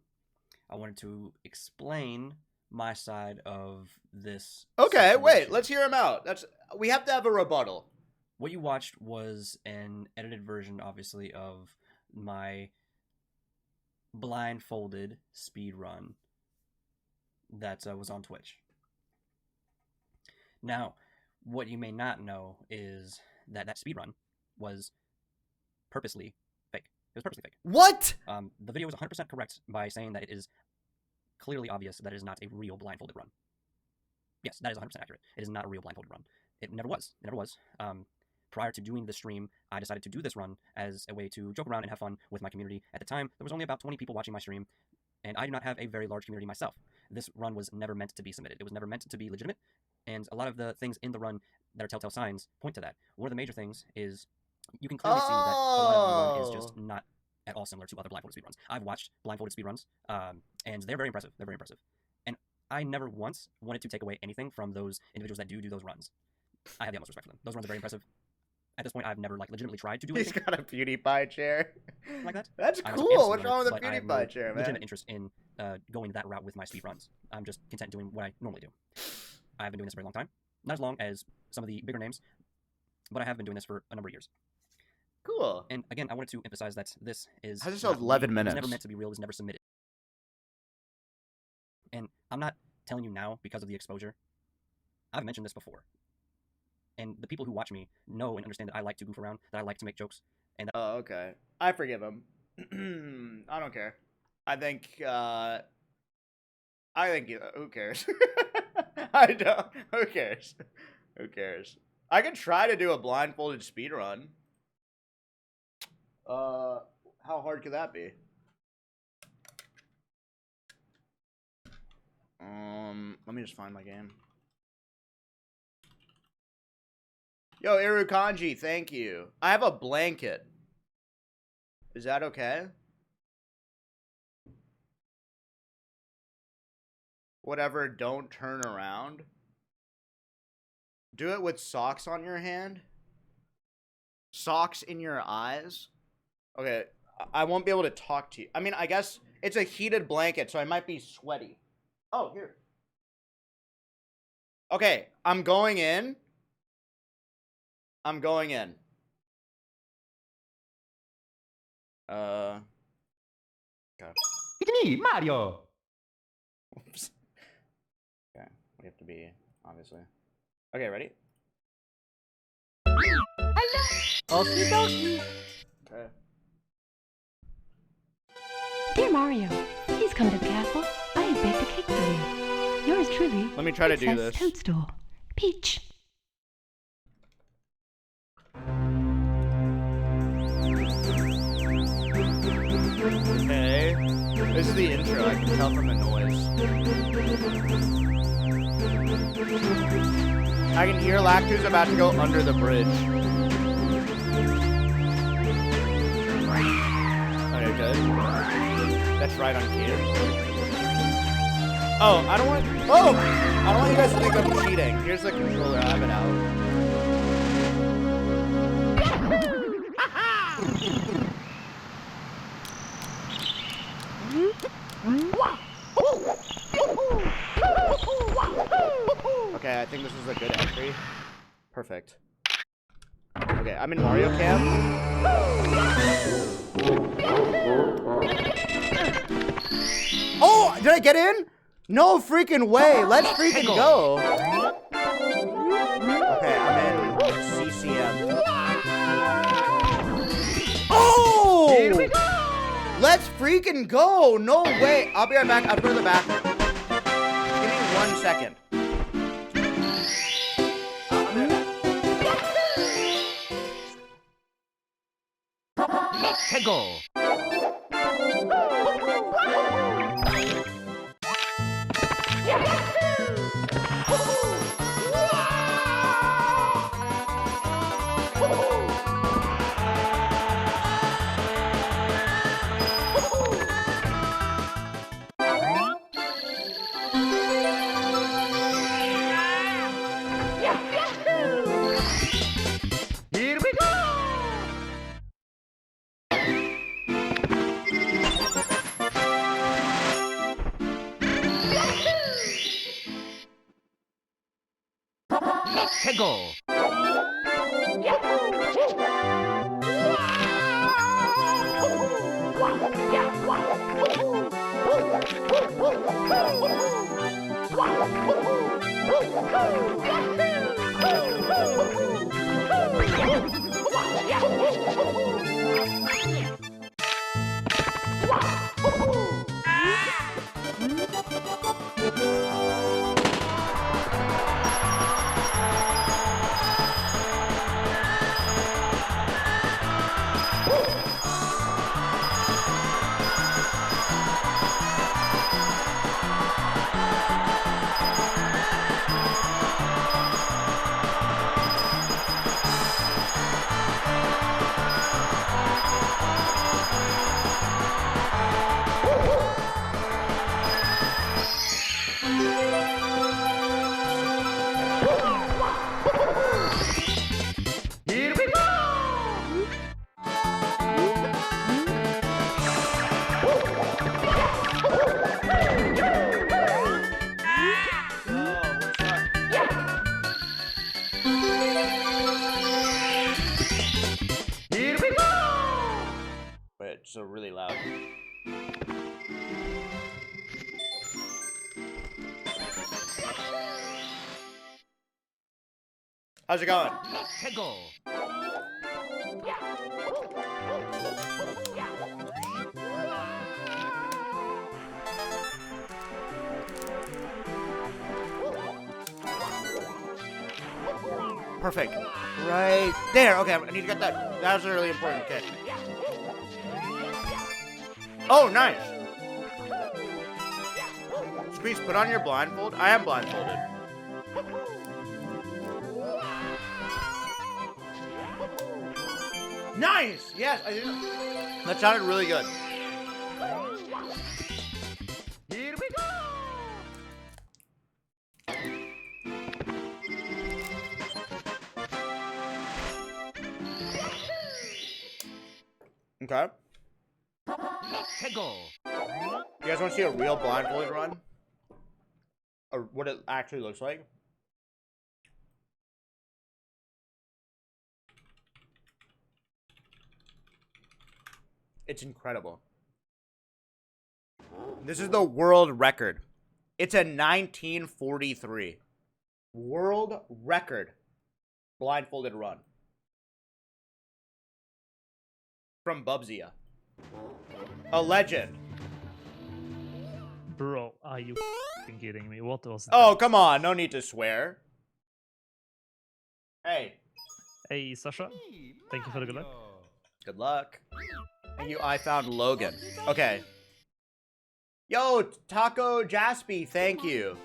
S4: I wanted to explain my side of this.
S1: Okay,
S4: situation.
S1: wait, let's hear him out. We have to have a rebuttal.
S4: What you watched was an edited version, obviously, of my blindfolded speedrun that was on Twitch. Now, what you may not know is that speedrun was purposely fake. It was purposely fake.
S1: What?
S4: The video was 100% correct by saying that it is clearly obvious that it is not a real blindfolded run. Yes, that is 100% accurate. It is not a real blindfolded run. It never was. It never was. Prior to doing the stream, I decided to do this run as a way to joke around and have fun with my community. At the time, there was only about 20 people watching my stream, and I do not have a very large community myself. This run was never meant to be submitted. It was never meant to be legitimate, and a lot of the things in the run that are telltale signs point to that. One of the major things is you can clearly see that a lot of the run is just not at all similar to other blindfolded speedruns. I've watched blindfolded speedruns, and they're very impressive. They're very impressive. And I never once wanted to take away anything from those individuals that do those runs. I have the utmost respect for them. Those runs are very impressive. At this point, I've never legitimately tried to do anything.
S1: He's got a PewDiePie chair.
S4: Like that.
S1: That's cool. What's wrong with the PewDiePie chair, man?
S4: Legitimate interest in going that route with my speedruns. I'm just content doing what I normally do. I have been doing this for a very long time. Not as long as some of the bigger names, but I have been doing this for a number of years.
S1: cool.
S4: And again, I wanted to emphasize that this is
S1: How's this
S4: not
S1: 11
S4: real.
S1: minutes?
S4: It was never meant to be real. It was never submitted. And I'm not telling you now because of the exposure. I've mentioned this before. And the people who watch me know and understand that I like to goof around, that I like to make jokes. And
S1: Oh, okay. I forgive him. I don't care. I think who cares? I don't. Who cares? Who cares? I could try to do a blindfolded speedrun. How hard could that be? Let me just find my game. Yo, Irukanji, thank you. I have a blanket. Is that okay? Whatever, don't turn around. Do it with socks on your hand. Socks in your eyes. Okay, I won't be able to talk to you. I mean, I guess it's a heated blanket, so I might be sweaty. Oh, here. Okay, I'm going in. I'm going in. Okay.
S3: It's me, Mario.
S1: Oops. Okay, we have to be, obviously. Okay, ready?
S6: Okie dokie.
S1: Okay.
S6: Dear Mario, please come to the castle. I have baked a cake for you. Yours truly.
S1: Let me try to do
S6: Princess
S1: this.
S6: Toadstool. Peach.
S1: Okay. This is the intro, I can tell from the noise. I can hear Lactu's about to go under the bridge. Okay, good. That's right on cue. Oh, I don't want you guys to think I'm cheating. Here's the controller, I have it out. Okay, I think this is a good entry. Perfect. Okay, I'm in Mario Camp. Oh, did I get in? No freaking way. Let's freaking go. Okay, I'm in CCM. Oh!
S3: Here we go.
S1: Let's freaking go. No way. I'll be right back. I'll go to the bathroom. Give me 1 second.
S3: Let's go. Here we go. Let's go.
S1: it so really loud. How's it going? Perfect. Right there. Okay, I need to get that. That was a really important catch. Oh, nice. Squeex, put on your blindfold. I am blindfolded. Nice. Yes, I did. That sounded really good.
S3: Here we go!
S1: Okay.
S3: Hego!
S1: You guys want to see a real blindfolded run? Or what it actually looks like? It's incredible. This is the world record. It's a 1943 world record blindfolded run from Bubzia. A legend.
S8: Bro, are you f***ing kidding me? What was that?
S1: Oh, come on. No need to swear. Hey.
S8: Hey, Sasha. Thank you for the good luck.
S1: Good luck. Thank you. I found Logan. Okay. Yo, Taco Jaspy, thank you.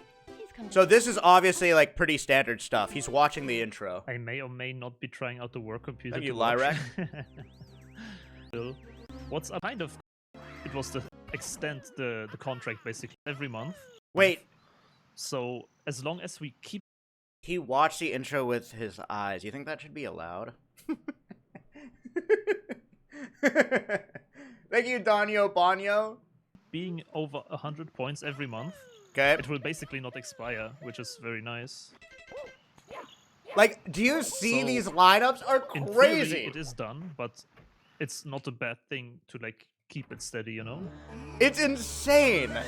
S1: So this is obviously like pretty standard stuff. He's watching the intro.
S8: I may or may not be trying out the work computer.
S1: Thank you,
S8: to watch.
S1: Lyrac.
S8: Still, what's a kind of... It was to extend the contract basically every month.
S1: Wait.
S8: So as long as we keep...
S1: He watched the intro with his eyes. You think that should be allowed? Thank you, Danio Banyo.
S8: being over 100 points every month,
S1: Okay.
S8: it will basically not expire, which is very nice.
S1: Like, do you see
S8: So,
S1: these lineups are
S8: In
S1: crazy?
S8: theory, it is done, but it's not a bad thing to like keep it steady, you know?
S1: It's insane.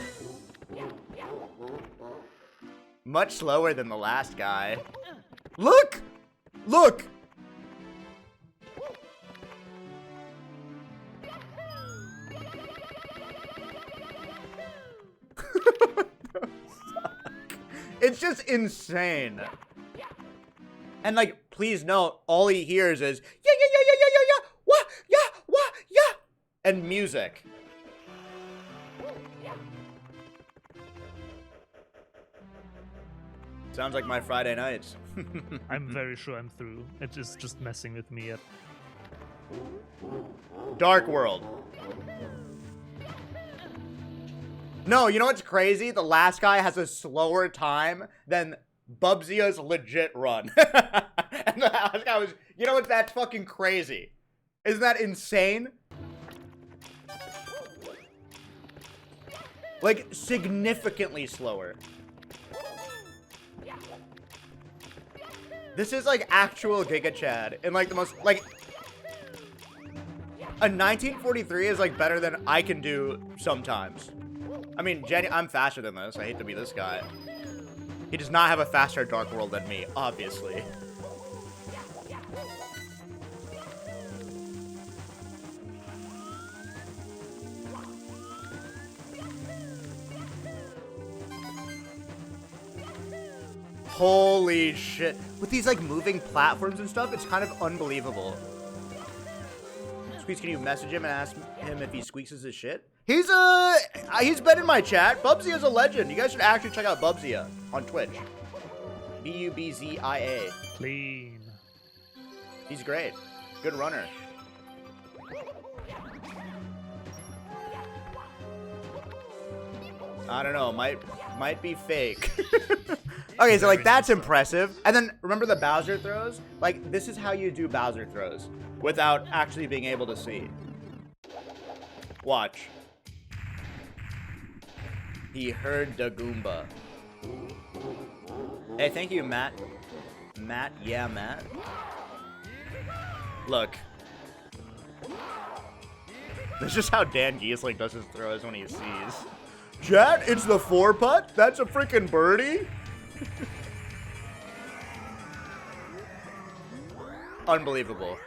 S1: Much slower than the last guy. Look! Look! It's just insane. And like, please note, all he hears is yeah, yeah, yeah, yeah, yeah, yeah, yeah, wah, yeah, wah, yeah, and music. Sounds like my Friday nights.
S8: I'm very sure I'm through. It is just messing with me yet.
S1: Dark World. No, you know what's crazy? The last guy has a slower time than Bubzia's legit run. And the last guy was, you know what? That's fucking crazy. Isn't that insane? Like, significantly slower. This is like actual Giga Chad. And like the most, like, a 1943 is like better than I can do sometimes. I mean, Jenny, I'm faster than this. I hate to be this guy. He does not have a faster Dark World than me, obviously. Holy shit. With these like moving platforms and stuff, it's kind of unbelievable. Squeex, can you message him and ask him if he squeaks his shit? He's been in my chat. Bubzia is a legend. You guys should actually check out Bubzia on Twitch. Bubzia.
S8: Clean.
S1: He's great. Good runner. I don't know. Might be fake. Okay, so like that's impressive. And then remember the Bowser throws? Like this is how you do Bowser throws without actually being able to see. Watch. He heard the Goomba. Hey, thank you, Matt. Matt, yeah, Matt. Look. That's just how Dan Giesling does his throws when he sees. Jet, it's the 4-putt? That's a freaking birdie? Unbelievable.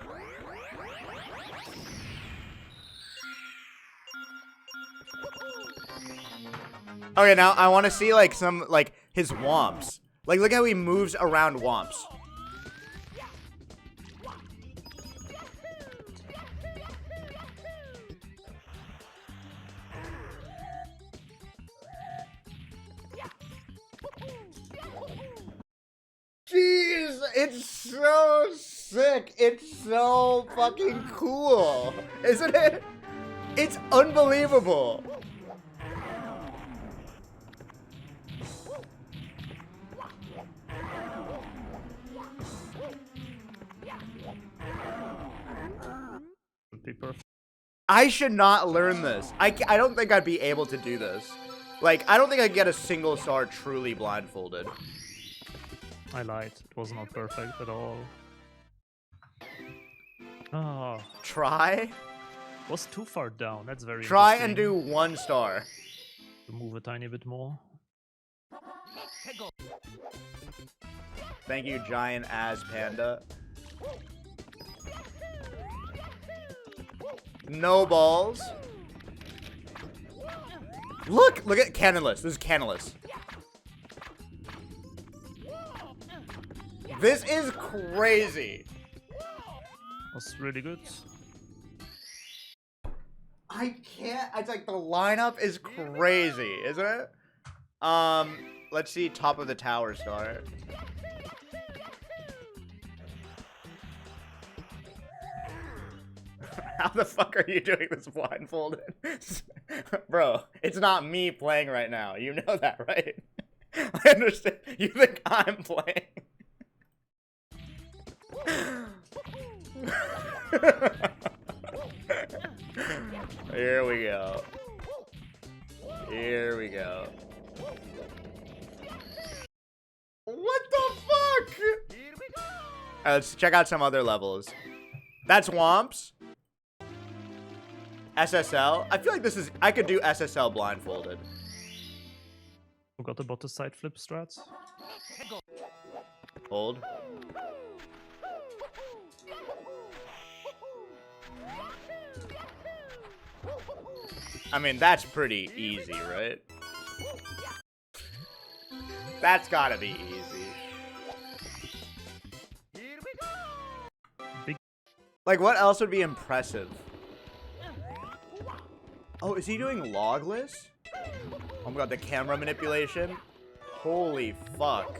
S1: Okay, now I want to see like some like his womps. Like look how he moves around womps. Jeez, it's so sick. It's so fucking cool. Isn't it? It's unbelievable.
S8: Would be perfect.
S1: I should not learn this. I don't think I'd be able to do this. Like, I don't think I'd get a single star truly blindfolded.
S8: I lied. It was not perfect at all. Oh,
S1: Try?
S8: was too far down. That's very
S1: Try and
S8: interesting.
S1: do 1 star.
S8: Move a tiny bit more.
S1: Thank you, giant ass panda. No balls. Look at Cannonless. This is Cannonless. This is crazy.
S8: Was really good.
S1: I can't. It's like the lineup is crazy, isn't it? Let's see top of the tower star. How the fuck are you doing this blindfolded? Bro, it's not me playing right now. You know that, right? I understand. You think I'm playing. Here we go. Here we go. What the fuck? Alright, let's check out some other levels. That's Womps. SSL. I feel like this is... I could do SSL blindfolded.
S8: Forgot about the side flip strats.
S1: Hold. I mean, that's pretty easy, right? That's gotta be easy. Like, what else would be impressive? Oh, is he doing logless? Oh my god, the camera manipulation? Holy fuck.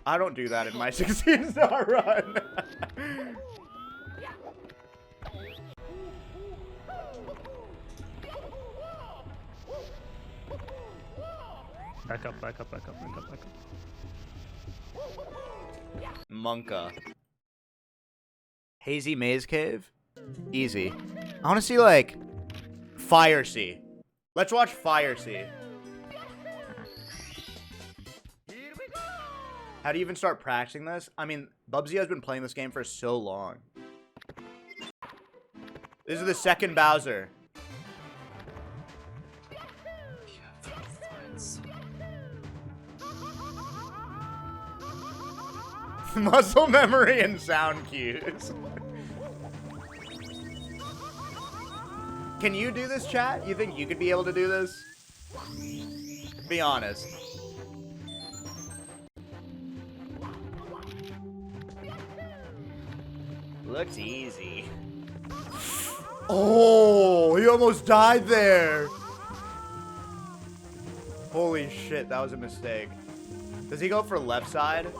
S1: I don't do that in my 16-star run.
S8: Back up, back up, back up, back up, back up.
S1: Monka. Hazy Maze Cave? Easy. I want to see, like, Fire Sea. Let's watch Fire Sea. How do you even start practicing this? I mean, Bubsy has been playing this game for so long. This is the second Bowser. Muscle memory and sound cues. Can you do this, chat? You think you could be able to do this? Be honest. Looks easy. Oh, he almost died there. Holy shit, that was a mistake. Does he go for left side?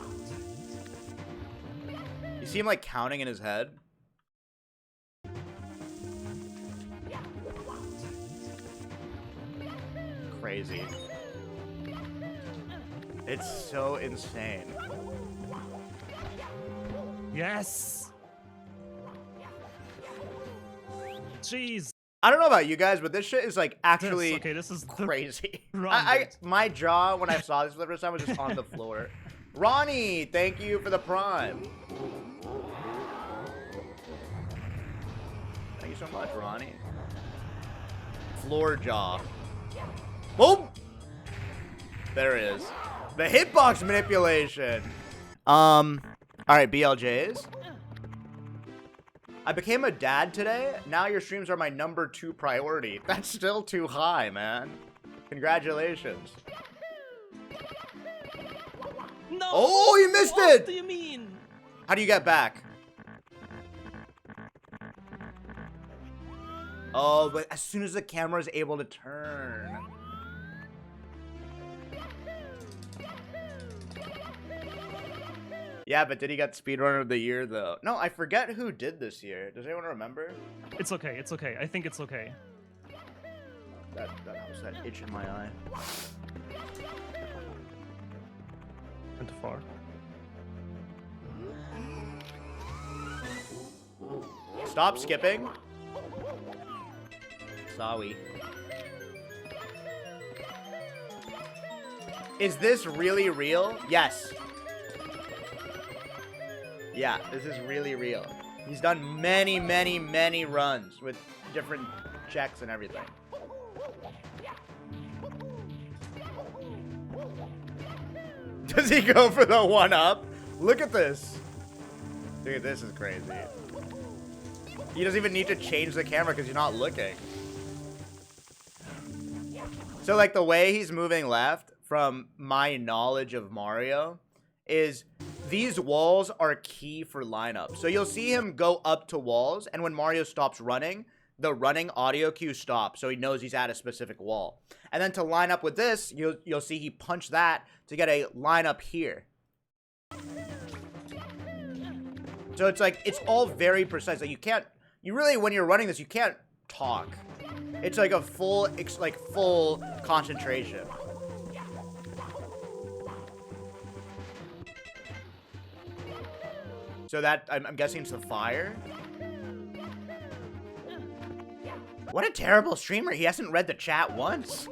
S1: You see him like counting in his head? Crazy. It's so insane.
S8: Yes! Jeez!
S1: I don't know about you guys, but this shit is like actually
S8: Okay, this is the
S1: crazy.
S8: round.
S1: My jaw when I saw this for the first time was just on the floor. Ronnie, thank you for the prime. Thank you so much, Ronnie. Floor jaw. Boom! There it is. The hitbox manipulation. Alright, BLJs. I became a dad today. Now your streams are my #2 priority. That's still too high, man. Congratulations.
S8: No!
S1: Oh, you missed
S8: What
S1: it!
S8: do you mean?
S1: How do you get back? Oh, but as soon as the camera is able to turn. Yeah, but did he get Speedrunner of the Year, though? No, I forget who did this year. Does anyone remember?
S8: It's okay, it's okay. I think it's okay.
S1: That was that itch in my eye.
S8: Went too far.
S1: Stop skipping. Sorry. Is this really real? Yes. Yeah, this is really real. He's done many, many, many runs with different checks and everything. Does he go for the 1-up? Look at this. Dude, this is crazy. He doesn't even need to change the camera because he's not looking. So, like, the way he's moving left, from my knowledge of Mario, is these walls are key for lineup. So you'll see him go up to walls, and when Mario stops running, the running audio cue stops, so he knows he's at a specific wall. And then to line up with this, you'll see he punched that to get a lineup here. So it's like, it's all very precise. Like, you really, when you're running this, you can't talk. It's like a full concentration. So that, I'm guessing it's the fire. What a terrible streamer. He hasn't read the chat once.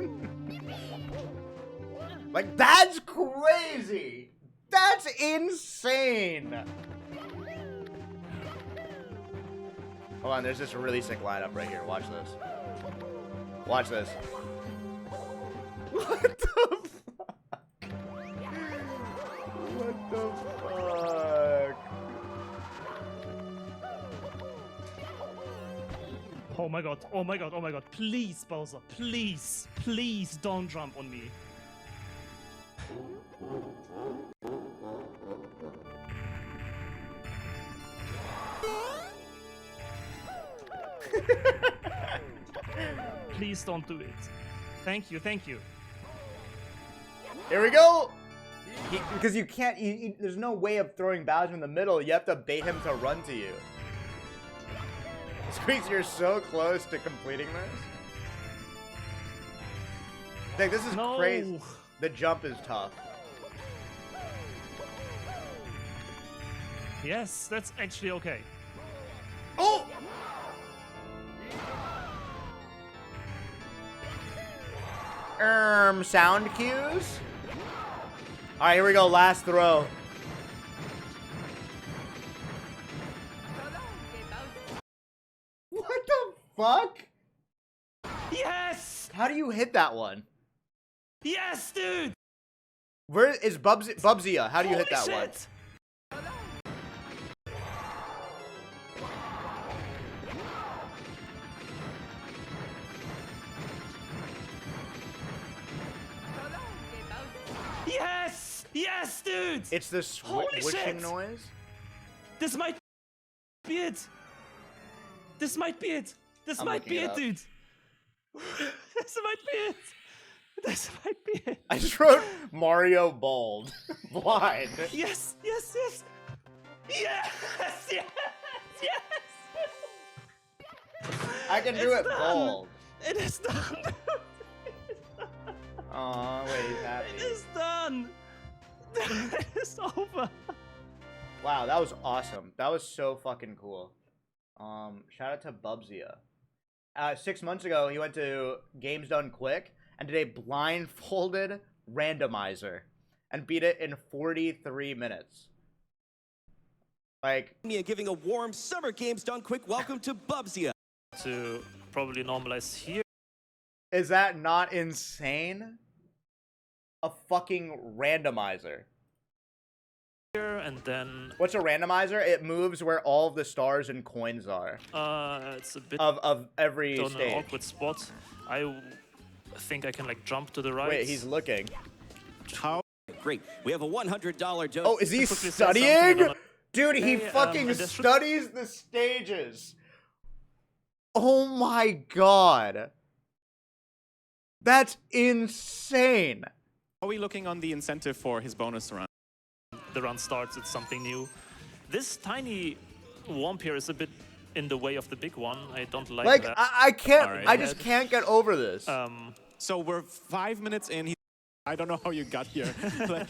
S1: Like, that's crazy. That's insane. Hold on, there's this really sick lineup right here. Watch this. Watch this. What the fuck? What the fuck?
S8: Oh my god, oh my god, oh my god. Please, Bowser, please, please don't jump on me. Please don't do it. Thank you, thank you.
S1: Here we go. Because you can't, there's no way of throwing Bowser in the middle. You have to bait him to run to you. Squeex, you're so close to completing this. Like, this is crazy. The jump is tough.
S8: Yes, that's actually okay.
S1: Oh! Sound cues. All right, here we go. Last throw. What the fuck?
S8: Yes!
S1: How do you hit that one?
S8: Yes, dude!
S1: Where is Bubsia? How do you hit that one?
S8: Yes! Yes, dude!
S1: It's the
S8: Holy
S1: whooshing
S8: shit!
S1: noise.
S8: This might be it. This might be it. This
S1: I'm
S8: might
S1: looking
S8: be
S1: it
S8: it,
S1: up.
S8: dude. This might be it. This might be it.
S1: I just wrote Mario bald. Blind.
S8: Yes, yes, yes. Yes, yes, yes.
S1: I can do
S8: It's
S1: it
S8: done.
S1: bald.
S8: It is done.
S1: Aw, wait, he's happy.
S8: It is done. It is over.
S1: Wow, that was awesome. That was so fucking cool. Shout out to Bubsia. 6 months ago, he went to Games Done Quick and did a blindfolded randomizer and beat it in 43 minutes. Like,
S9: Giving a warm summer Games Done Quick welcome to Bubsia.
S8: to probably normalize here.
S1: Is that not insane? A fucking randomizer.
S8: And then
S1: What's a randomizer? It moves where all of the stars and coins are
S8: it's a bit
S1: of every
S8: on an
S1: stage.
S8: awkward spot. Think I can like jump to the right.
S1: Wait, he's looking.
S9: How great. We have a $100 donation.
S1: Oh, is he
S8: quickly say something, I
S1: studying?
S8: don't know.
S1: Dude, he
S8: Hey,
S1: fucking
S8: and this should-
S1: studies the stages. Oh my god. That's insane.
S10: How are we looking on the incentive for his bonus run?
S8: The run starts, it's something new. This tiny womp here is a bit in the way of the big one. I don't like that.
S1: I can't,
S10: Alright.
S1: I just can't get over this.
S10: So we're 5 minutes in. I don't know how you got here. Like,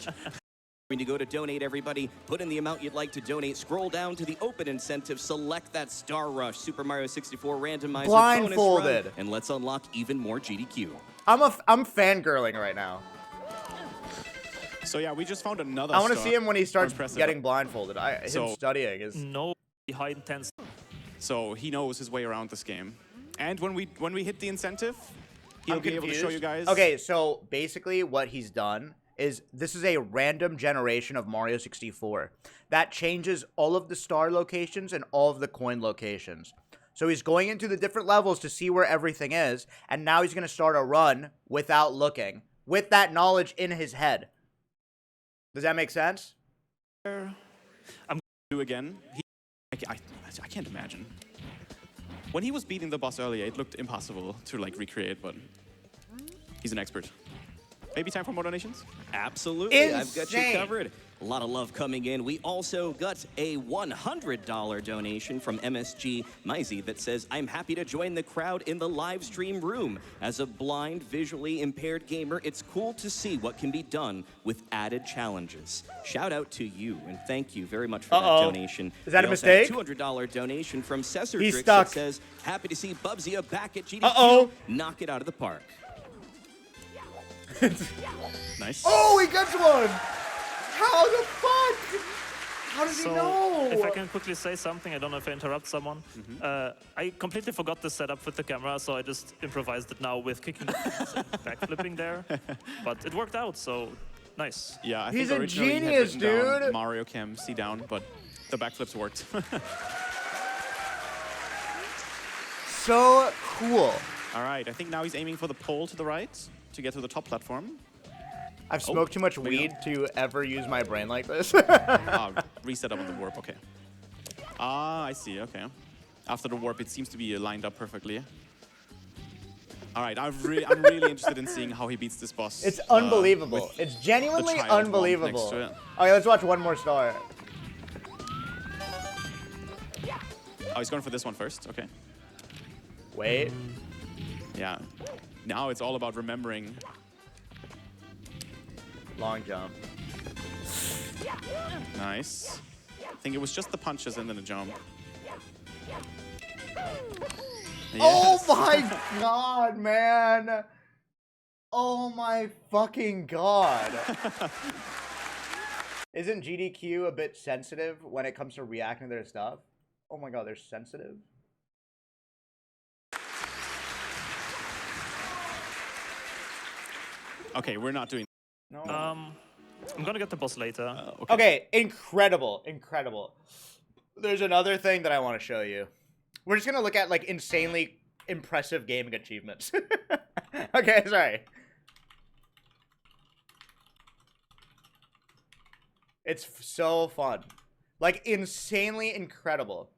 S9: When you go to donate, everybody, put in the amount you'd like to donate. Scroll down to the open incentive, select that Star Rush Super Mario 64 randomizer
S1: Blindfolded.
S9: bonus run, and let's unlock even more GDQ.
S1: I'm fangirling right now.
S10: so yeah, we just found another.
S1: I want to
S10: star.
S1: see him when he starts
S10: Impressive.
S1: getting blindfolded. Him
S10: So-
S1: studying is...
S8: No behind 10.
S10: So he knows his way around this game. And when we hit the incentive, he'll
S1: I'm
S10: be able to show
S1: confused.
S10: you guys.
S1: Okay, so basically what he's done is this is a random generation of Mario 64 that changes all of the star locations and all of the coin locations. So he's going into the different levels to see where everything is, and now he's going to start a run without looking, with that knowledge in his head. Does that make sense?
S10: Do again. I can't imagine. When he was beating the boss earlier, it looked impossible to like recreate, but he's an expert. Maybe time for more donations?
S9: Absolutely, I've got you
S1: Insane.
S9: covered. A lot of love coming in. We also got a $100 donation from MSG Mizey that says, I'm happy to join the crowd in the live stream room. As a blind, visually impaired gamer, it's cool to see what can be done with added challenges. Shout out to you, and thank you very much for that donation.
S1: Is that
S9: We
S1: a
S9: also have
S1: mistake?
S9: $200 donation from
S1: He's
S9: Cesardrix
S1: stuck.
S9: that says, happy to see Bubsy back at GDQ.
S1: Uh-oh.
S9: Knock it out of the park.
S10: Nice.
S1: Oh, he gets one! How the fuck? How does he know?
S8: If I can quickly say something, I don't know if I interrupt someone. I completely forgot the setup with the camera, so I just improvised it now with kicking the fence and backflipping there. But it worked out, so nice.
S10: Yeah, I
S1: He's
S10: think
S1: a
S10: originally he had
S1: genius,
S10: written down
S1: dude.
S10: Mario Cam C down, but the backflips worked.
S1: So cool.
S10: All right, I think now he's aiming for the pole to the right to get to the top platform.
S1: I've smoked too much
S10: maybe
S1: weed to ever use my brain like this.
S10: Reset up on the warp, okay. Ah, I see, okay. After the warp, it seems to be lined up perfectly. All right, I'm really interested in seeing how he beats this boss.
S1: It's unbelievable.
S10: with
S1: It's genuinely
S10: the child wand
S1: unbelievable.
S10: next to it.
S1: Okay, let's watch one more star.
S10: Oh, he's going for this one first, okay.
S1: Wait.
S10: Yeah. Now it's all about remembering.
S1: Long jump.
S10: Nice. I think it was just the punches and then the jump.
S1: Oh
S10: Yes.
S1: my god, man. Oh my fucking god. Isn't GDQ a bit sensitive when it comes to reacting to their stuff? Oh my god, they're sensitive?
S10: Okay, we're not doing.
S1: No.
S8: I'm gonna get the boss later.
S1: Okay, incredible, incredible. There's another thing that I want to show you. We're just gonna look at like insanely impressive gaming achievements. Okay, sorry. It's so fun. Like insanely incredible.